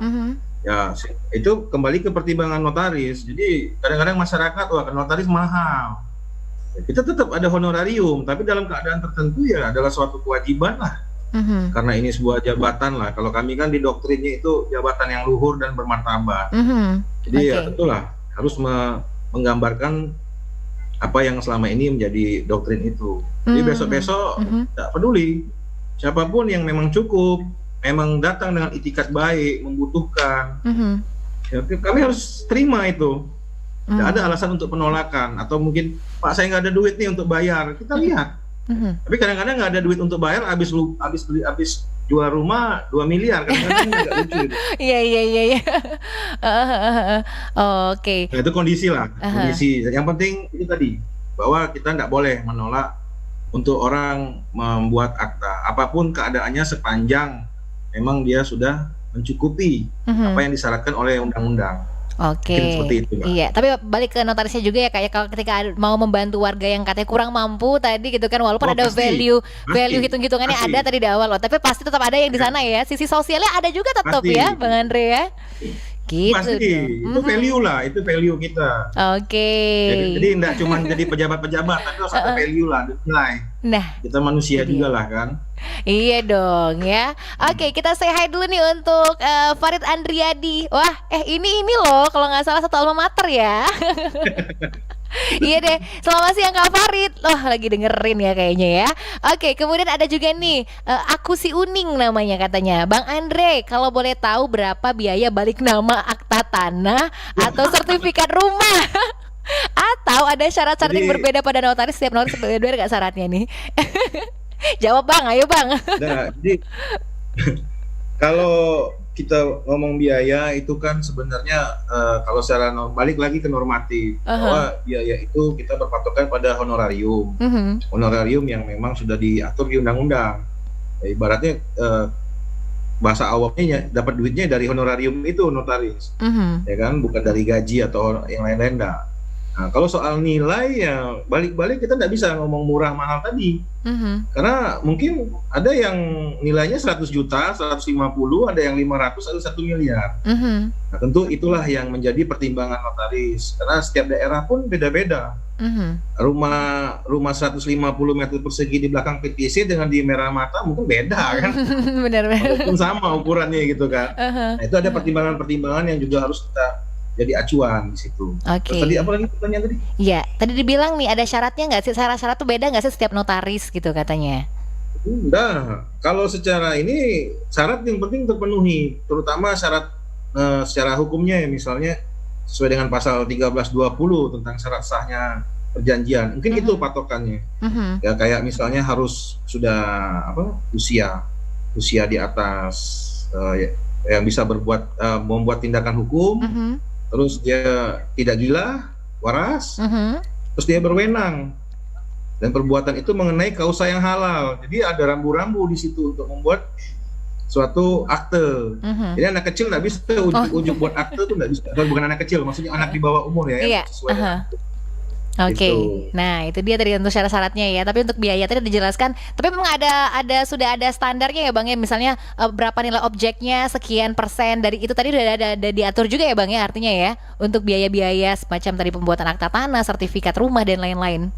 ya itu kembali ke pertimbangan notaris. Jadi kadang-kadang masyarakat, wah notaris mahal, kita tetap ada honorarium, tapi dalam keadaan tertentu ya adalah suatu kewajiban lah, karena ini sebuah jabatan lah. Kalau kami kan di doktrinnya itu jabatan yang luhur dan bermartabat. Jadi ya tentulah harus menggambarkan apa yang selama ini menjadi doktrin itu. Jadi besok-besok tidak peduli siapapun yang memang cukup, memang datang dengan itikat baik, membutuhkan, ya, kami harus terima itu. Tidak ada alasan untuk penolakan, atau mungkin Pak saya nggak ada duit nih untuk bayar, kita lihat. Tapi kadang-kadang nggak ada duit untuk bayar, habis jual rumah 2 miliar, kadang-kadang nggak lucu. Iya. Oke. Nah, itu kondisi lah, kondisi. Yang penting itu tadi, bahwa kita nggak boleh menolak untuk orang membuat akta apapun keadaannya, sepanjang memang dia sudah mencukupi apa yang disyaratkan oleh undang-undang. Oke, Mungkin seperti itu, Mbak. iya. Tapi balik ke notarisnya juga ya, kayak kalau ketika mau membantu warga yang katanya kurang mampu tadi gitu kan, walaupun ada value hitung-hitungannya ada tadi di awal loh, tapi pasti tetap ada yang di sana ya. Sisi sosialnya ada juga tetap Pasti. ya, Bang Andre ya. Gitu Pasti, dong. itu value lah, itu value kita. Oke. Jadi enggak cuma jadi pejabat-pejabat, tapi harus ada value lah, ada nilai. Nah, Kita manusia juga lah kan. iya dong ya. Oke, kita say hi dulu nih untuk Farid Andriadi. Wah, ini loh kalau nggak salah satu alma mater ya. Iya deh, selamat siang Kak Farid. Loh, lagi dengerin ya kayaknya ya. Oke, kemudian ada juga nih aku si Uning namanya katanya. Bang Andre, kalau boleh tahu berapa biaya balik nama akta tanah atau sertifikat rumah? Atau ada syarat-syarat yang berbeda pada notaris? Setiap notaris berbeda nggak syaratnya nih? Jawab Bang, ayo Bang. Nah, jadi kalau kita ngomong biaya itu kan sebenarnya kalau secara balik lagi ke normatif, bahwa biaya itu kita berpatokan pada honorarium, honorarium yang memang sudah diatur di undang-undang. Ibaratnya bahasa awamnya dapat duitnya dari honorarium itu notaris, ya kan, bukan dari gaji atau yang lain-lain enggak. Nah, kalau soal nilai ya balik-balik kita nggak bisa ngomong murah mahal tadi, karena mungkin ada yang nilainya 100 juta, 150, ada yang 500, ada 1 miliar. Nah, tentu itulah yang menjadi pertimbangan notaris, karena setiap daerah pun beda-beda. Rumah 150 meter persegi di belakang PTC dengan di Merah Mata mungkin beda kan. Benar-benar. Walaupun sama ukurannya gitu kan. Nah, itu ada pertimbangan-pertimbangan yang juga harus kita jadi acuan di situ. Oke. Tadi apa lagi pertanyaan tadi? Iya, tadi dibilang nih ada syaratnya nggak sih? Syarat-syarat tuh beda nggak sih setiap notaris gitu katanya? Nah, kalau secara ini syarat yang penting terpenuhi, terutama syarat secara hukumnya ya, misalnya sesuai dengan pasal 1320 tentang syarat sahnya perjanjian. Mungkin itu patokannya. Ya kayak misalnya harus sudah usia di atas yang bisa membuat tindakan hukum. Terus dia tidak gila, waras, terus dia berwenang, dan perbuatan itu mengenai kausa yang halal. Jadi ada rambu-rambu di situ untuk membuat suatu akte. Jadi anak kecil nggak bisa ujuk-ujuk buat akte tuh nggak bisa. Bukan anak kecil, maksudnya anak di bawah umur ya. Iya. Sesuai dengan itu. Oke, Gitu. nah itu dia tadi untuk syarat-syaratnya ya. Tapi untuk biaya tadi dijelaskan. Tapi memang sudah ada standarnya ya Bang ya. Misalnya berapa nilai objeknya, sekian persen dari itu tadi udah ada diatur juga ya Bang ya. Artinya ya untuk biaya-biaya semacam tadi pembuatan akta tanah, sertifikat rumah dan lain-lain.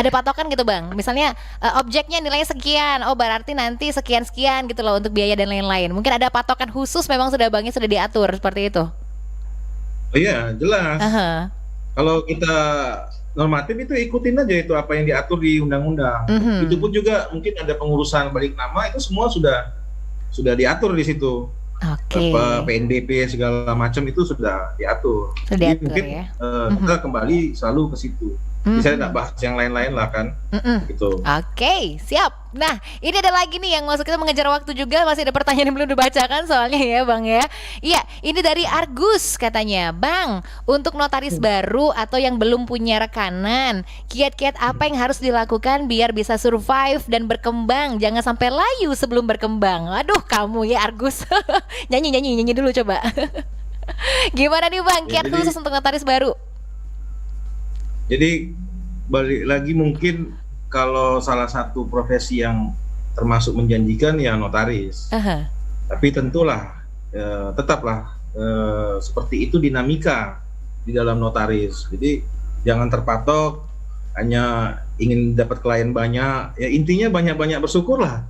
Ada patokan gitu Bang. Misalnya objeknya nilainya sekian. Oh berarti nanti sekian-sekian gitu loh untuk biaya dan lain-lain. Mungkin ada patokan khusus memang sudah Bangnya sudah diatur seperti itu. Oh iya, jelas. Kalau kita normatif itu ikutin aja itu apa yang diatur di undang-undang. Itu pun juga mungkin ada pengurusan balik nama, itu semua sudah diatur di situ. Apa PNBP segala macam itu sudah diatur. Jadi mungkin ya. kita kembali selalu ke situ. Bisa tidak bahas yang lain-lain lah kan. Gitu. Oke, siap. Nah, ini ada lagi nih yang masuk kita mengejar waktu juga. Masih ada pertanyaan yang belum dibacakan soalnya ya Bang ya. Iya, ini dari Argus katanya, Bang, untuk notaris baru atau yang belum punya rekanan, kiat-kiat apa yang harus dilakukan biar bisa survive dan berkembang? Jangan sampai layu sebelum berkembang. Aduh, kamu ya Argus. nyanyi dulu coba. Gimana nih Bang, kiat khusus untuk notaris baru? Jadi balik lagi mungkin kalau salah satu profesi yang termasuk menjanjikan ya notaris. Tapi tentulah tetaplah seperti itu dinamika di dalam notaris. Jadi jangan terpatok hanya ingin dapat klien banyak. Ya intinya banyak-banyak bersyukur lah.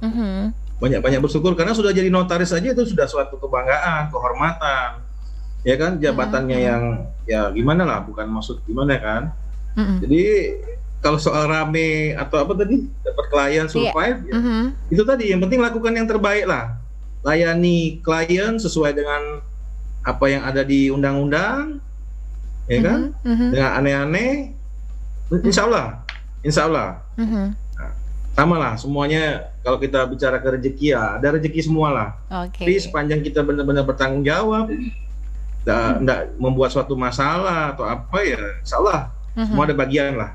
Banyak-banyak bersyukur karena sudah jadi notaris aja itu sudah suatu kebanggaan, kehormatan. Ya kan jabatannya yang ya gimana lah, bukan maksud gimana kan. Jadi kalau soal rame atau apa tadi dapat klien survive, itu tadi yang penting lakukan yang terbaik lah, layani klien sesuai dengan apa yang ada di undang-undang, ya kan, dengan aneh-aneh, insya Allah, nah, sama lah semuanya. Kalau kita bicara ke rezeki ya ada rezeki semua lah. Tapi sepanjang kita benar-benar bertanggung jawab, tidak membuat suatu masalah atau apa ya, insya Allah semua ada bagian lah.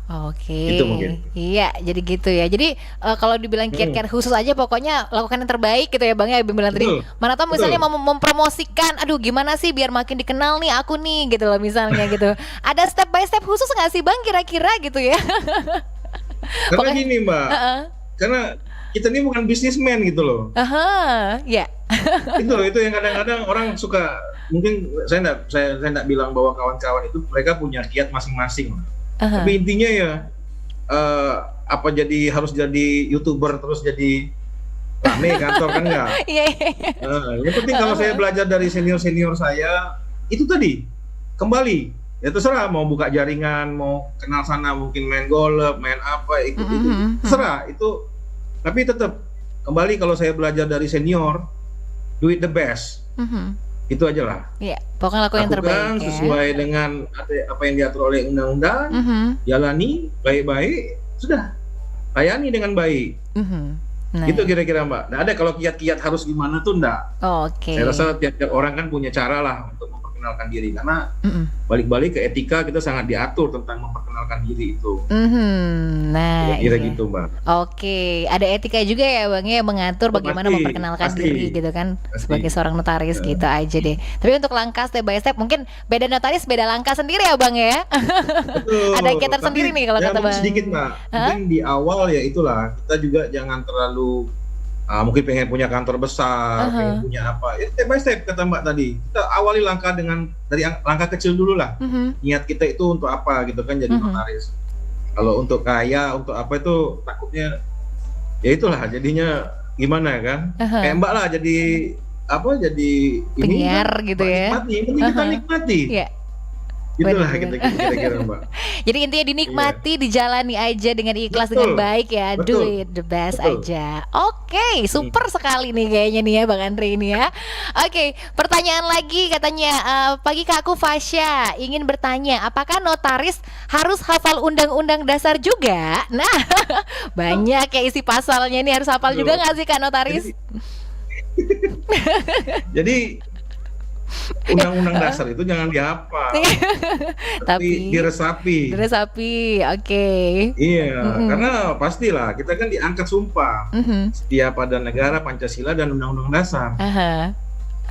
Oke. Itu mungkin. Iya, jadi gitu ya. Jadi kalau dibilang kiat-kiat khusus aja pokoknya lakukan yang terbaik gitu ya Bang ya, bilang tadi. Betul. Mana tahu misalnya Betul. mau mempromosikan, aduh gimana sih biar makin dikenal nih aku nih gitu loh misalnya gitu. Ada step by step khusus nggak sih Bang kira-kira gitu ya? Karena Pokoknya- gini Mbak, karena kita ini bukan bisnismen gitu loh. Aha, ya. Itu yang kadang-kadang orang suka, mungkin saya enggak bilang bahwa kawan-kawan itu mereka punya kiat masing-masing. Aha. Tapi intinya ya apa jadi harus jadi YouTuber terus jadi rame kantor kan enggak. Iya, iya. Yang penting kalau saya belajar dari senior-senior saya itu tadi kembali ya terserah mau buka jaringan, mau kenal sana mungkin main golf, main apa itu terserah itu, tapi tetap kembali kalau saya belajar dari senior, do it the best. Itu aja lah. Iya, pokoknya lakukan yang terbaik Lakukan ya. sesuai dengan apa yang diatur oleh undang-undang, jalani baik-baik, sudah layani dengan baik. Nah, Itu kira-kira Mbak. Nah ada kalau kiat-kiat harus gimana tuh enggak. oke. Saya rasa tiap-tiap orang kan punya cara lah untuk memperkenalkan diri, karena balik-balik ke etika kita sangat diatur tentang memperkenalkan diri itu. Nah, Kira-kira iya. gitu Mbak. Oke, ada etika juga ya Bang ya mengatur bagaimana Pasti, memperkenalkan pasti. diri gitu kan Pasti. sebagai seorang notaris gitu aja deh. Tapi untuk langkah step by step mungkin beda notaris beda langkah sendiri ya Bang ya. Betul. Ada kiat Tapi sendiri nih kalau ya, kata mungkin Bang. sedikit Mbak. Mungkin di awal ya itulah kita juga jangan terlalu mungkin pengen punya kantor besar, pengen punya apa. Ya, step by step kata Mbak tadi. Kita awali langkah dari langkah kecil dulu lah. Niat kita itu untuk apa gitu kan jadi notaris. Kalau untuk kaya, untuk apa itu takutnya ya itulah jadinya gimana kan? Kayak Mbak lah jadi apa jadi Penyiar ini gitu ya. Nikmati, yang penting kita nikmati. Iya. Itulah Benar-benar. kira-kira Mbak. Jadi intinya dinikmati, dijalani aja dengan ikhlas, Betul. dengan baik ya. Do Betul. it the best Betul. aja. Oke, super sekali nih kayaknya nih ya Bang Andre ini ya. Oke, pertanyaan lagi katanya pagi Kak, aku Fasya ingin bertanya, apakah notaris harus hafal undang-undang dasar juga? Nah, banyak ya isi pasalnya nih, harus hafal juga nggak sih Kak notaris? Jadi undang-undang dasar itu jangan dihafal, tapi diresapi. Diresapi, oke. Iya, karena pastilah kita kan diangkat sumpah setia pada negara, Pancasila dan undang-undang dasar.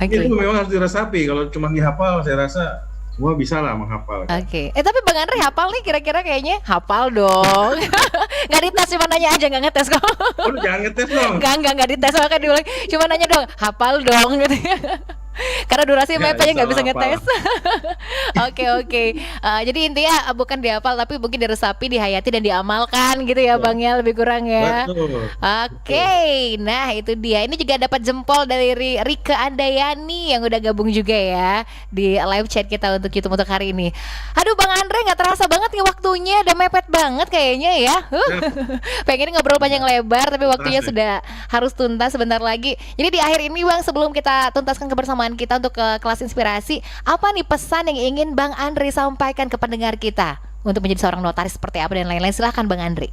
Oke. Itu memang harus diresapi. Kalau cuma dihafal, saya rasa semua bisa lah menghafal. Oke. Tapi Bang Andre hafal nih kira-kira kayaknya hafal dong. Nggak dites, cuma nanya aja, nggak ngetes kok. Oh, jangan ngetes dong. Nggak dites, makanya diulang. Cuma nanya dong, hafal dong gitu. Karena durasi Ya, mepetnya nggak bisa insya Allah ngetes. Oke. Jadi intinya bukan dihafal tapi mungkin diresapi, dihayati dan diamalkan gitu ya Bang ya, lebih kurang ya. Betul. Oke, nah itu dia. Ini juga dapat jempol dari Rika Andayani yang udah gabung juga ya di live chat kita untuk YouTube untuk hari ini. Aduh Bang Andre, nggak terasa banget nih waktunya, udah mepet banget kayaknya ya. Pengen ngobrol panjang lebar tapi waktunya sudah harus tuntas sebentar lagi. Jadi di akhir ini Bang, sebelum kita tuntaskan kebersamaan kita untuk ke kelas inspirasi, apa nih pesan yang ingin Bang Andre sampaikan ke pendengar kita untuk menjadi seorang notaris seperti apa dan lain-lain? Silahkan Bang Andre.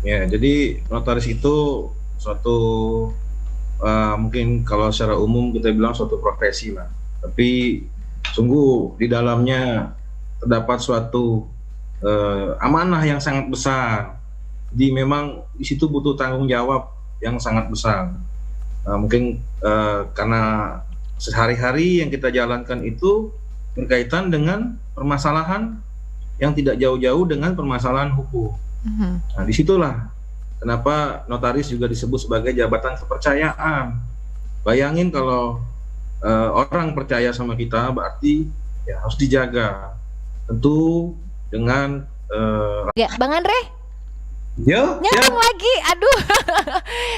Ya, jadi notaris itu suatu mungkin kalau secara umum kita bilang suatu profesi lah. Tapi sungguh di dalamnya terdapat suatu amanah yang sangat besar. Jadi memang di situ butuh tanggung jawab yang sangat besar. Mungkin karena sehari-hari yang kita jalankan itu berkaitan dengan permasalahan yang tidak jauh-jauh dengan permasalahan hukum. Nah, disitulah kenapa notaris juga disebut sebagai jabatan kepercayaan. Bayangin kalau orang percaya sama kita, berarti ya harus dijaga. Tentu dengan Ya, Bang Andre? Nyambung lagi, aduh.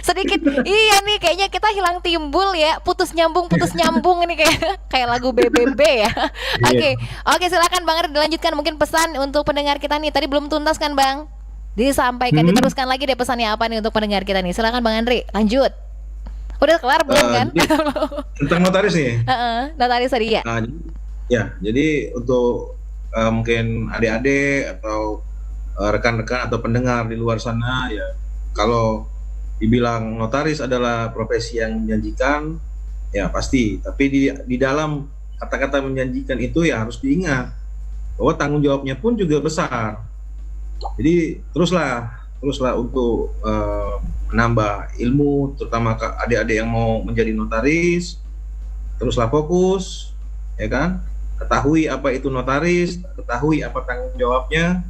Sedikit, iya nih kayaknya kita hilang timbul ya. Putus nyambung ini kayak lagu BBB ya. Oke, silakan Bang Andre dilanjutkan mungkin pesan untuk pendengar kita nih. Tadi belum tuntas kan Bang? Disampaikan, diteruskan lagi deh pesannya apa nih untuk pendengar kita nih. Silakan Bang Andre, lanjut. Udah kelar belum kan? Tentang notaris nih. Notaris tadi ya. Ya, jadi untuk mungkin adik-adik atau rekan-rekan atau pendengar di luar sana, ya kalau dibilang notaris adalah profesi yang menjanjikan, ya pasti. Tapi di dalam kata-kata menjanjikan itu ya harus diingat bahwa tanggung jawabnya pun juga besar. Jadi teruslah untuk menambah ilmu, terutama ke adik-adik yang mau menjadi notaris. Teruslah fokus, ya kan? Ketahui apa itu notaris, ketahui apa tanggung jawabnya.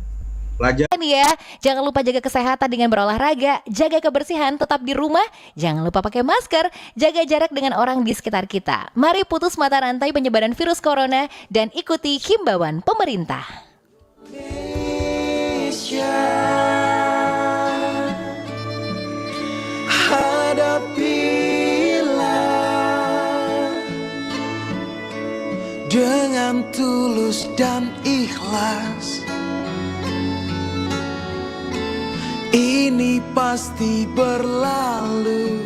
Belajar. Ya, jangan lupa jaga kesehatan dengan berolahraga, jaga kebersihan tetap di rumah, jangan lupa pakai masker, jaga jarak dengan orang di sekitar kita. Mari putus mata rantai penyebaran virus corona dan ikuti himbauan pemerintah. Hadapilah dengan tulus dan ikhlas. Ini pasti berlalu.